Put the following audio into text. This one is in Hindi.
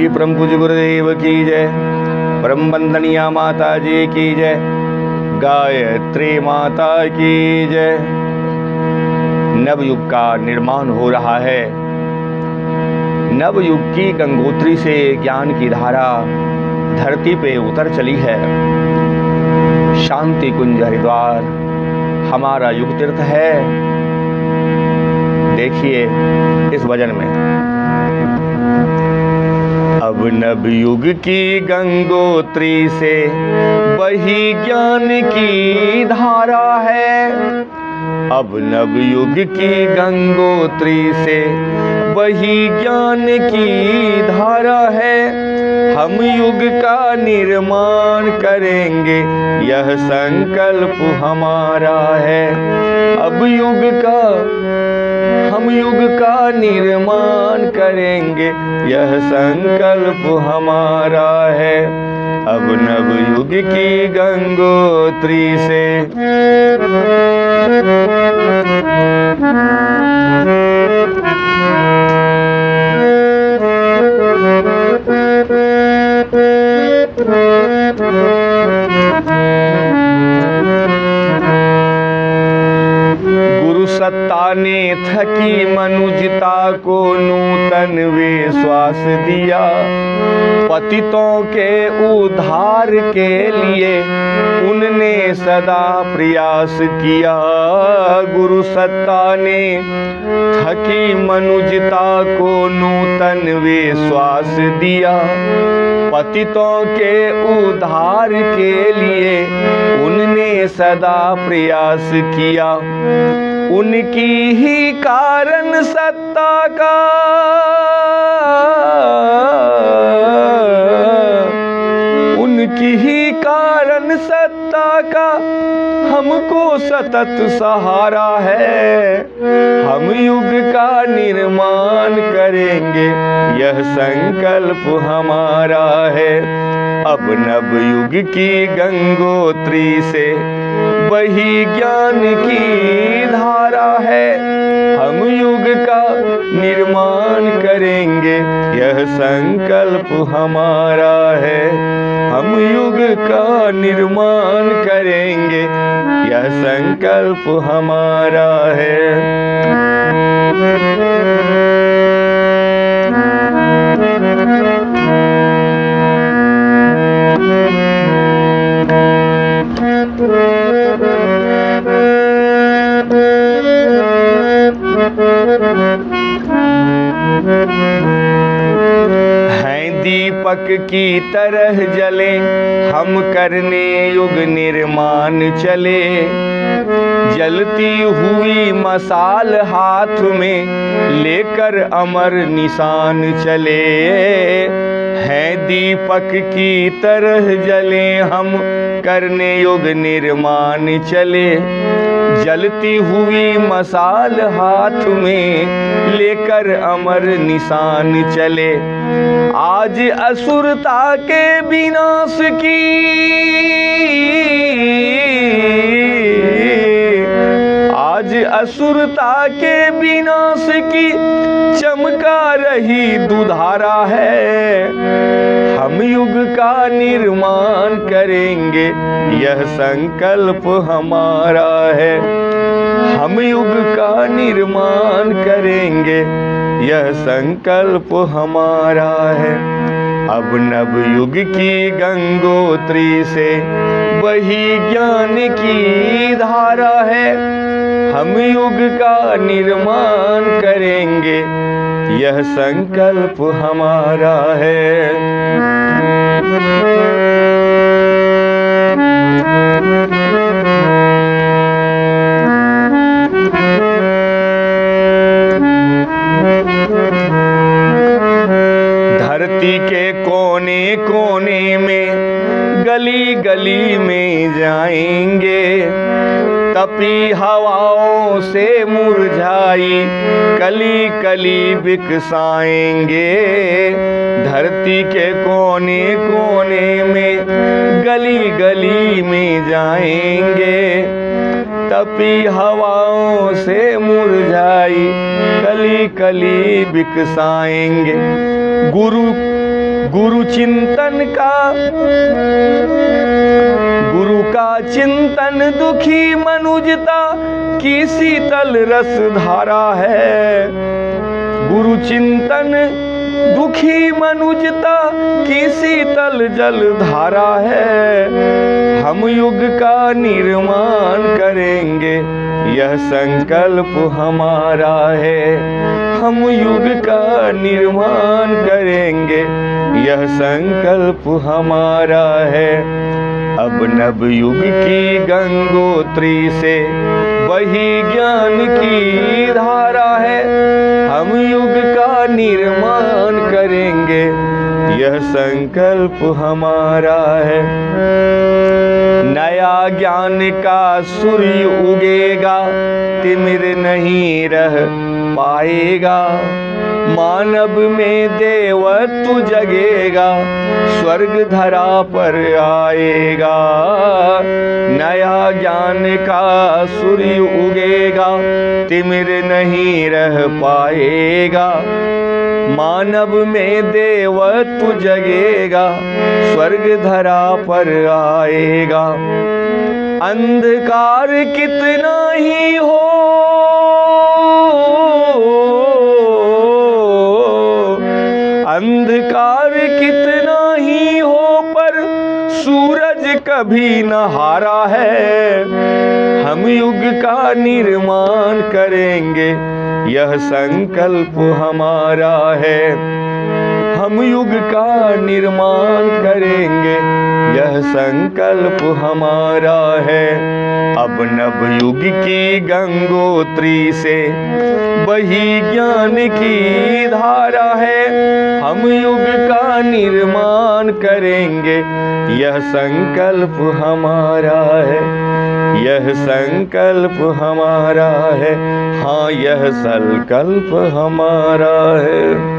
परम पूज्य गुरुदेव की जय। परम वंदनीय माता जी की जय। गायत्री माता की जय। नवयुग का निर्माण हो रहा है। नवयुग की गंगोत्री से ज्ञान की धारा धरती पे उतर चली है। शांति कुंज हरिद्वार हमारा युग तीर्थ है। देखिए इस भजन में, अब नवयुग की गंगोत्री से वही ज्ञान की धारा है। अब नवयुग की गंगोत्री से वही ज्ञान की धारा है। हम युग का निर्माण करेंगे, यह संकल्प हमारा है। अब हम युग का निर्माण करेंगे, यह संकल्प हमारा है। अब नवयुग की गंगोत्री से गुरु सत्ता ने थकी मनुजता को नूतन विश्वास दिया। पतितों के उद्धार के लिए उनने सदा प्रयास किया। गुरु सत्ता ने थकी मनुजता को नूतन विश्वास दिया। पतितों के उद्धार के लिए उनने सदा प्रयास किया। उनकी ही कारण सत्ता का उनकी ही कारण सत्ता का हमको सतत सहारा है। हम युग का निर्माण करेंगे, यह संकल्प हमारा है। अब नवयुग की गंगोत्री से वही ज्ञान की धारा है। हम युग का निर्माण करेंगे, यह संकल्प हमारा है। हम युग का निर्माण करेंगे, यह संकल्प हमारा है। हैं दीपक की तरह जले, हम करने युग निर्माण चले। जलती हुई मसाल हाथ में लेकर अमर निशान चले। हैं दीपक की तरह जले, हम करने युग निर्माण चले। जलती हुई मसाल हाथ में लेकर अमर निशान चले। आज असुरता के विनाश की आज असुरता के विनाश की चमका रही दुधारा है। हम युग का निर्माण करेंगे, यह संकल्प हमारा है। हम युग का निर्माण करेंगे, यह संकल्प हमारा है। अब नवयुग की गंगोत्री से वही ज्ञान की धारा है। हम युग का निर्माण करेंगे, यह संकल्प हमारा है। धरती के कोने कोने में, गली गली में जाएंगे। तपी हवाओं से मुरझाई कली कली बिकसाएंगे। धरती के कोने कोने में, गली गली में जाएंगे। तपी हवाओं से मुरझाई कली कली बिकसाएंगे। गुरु गुरु का चिंतन दुखी मनुजता की शीतल रस धारा है। गुरु चिंतन दुखी मनुजता की शीतल जल धारा है। हम युग का निर्माण करेंगे यह संकल्प हमारा है। हम युग का निर्माण करेंगे यह संकल्प हमारा है। अब नव युग की गंगोत्री से वही ज्ञान की धारा है। हम युग का निर्माण करेंगे यह संकल्प हमारा है। नया ज्ञान का सूर्य उगेगा, तिमिर नहीं रह पाएगा। मानव में देवत्व जगेगा, स्वर्ग धरा पर आएगा। नया ज्ञान का सूर्य उगेगा, तिमिर नहीं रह पाएगा। मानव में देवत्व जगेगा, स्वर्ग धरा पर आएगा। अंधकार कितना ही हो, अंधकार कितना ही हो, पर सूरज कभी न हारा है। हम युग का निर्माण करेंगे यह संकल्प हमारा है। हम युग का निर्माण करेंगे यह संकल्प हमारा है। अब नव युग की गंगोत्री से वही ज्ञान की धारा है। हम युग का निर्माण करेंगे यह संकल्प हमारा है। यह संकल्प हमारा है। हाँ, यह संकल्प हमारा है।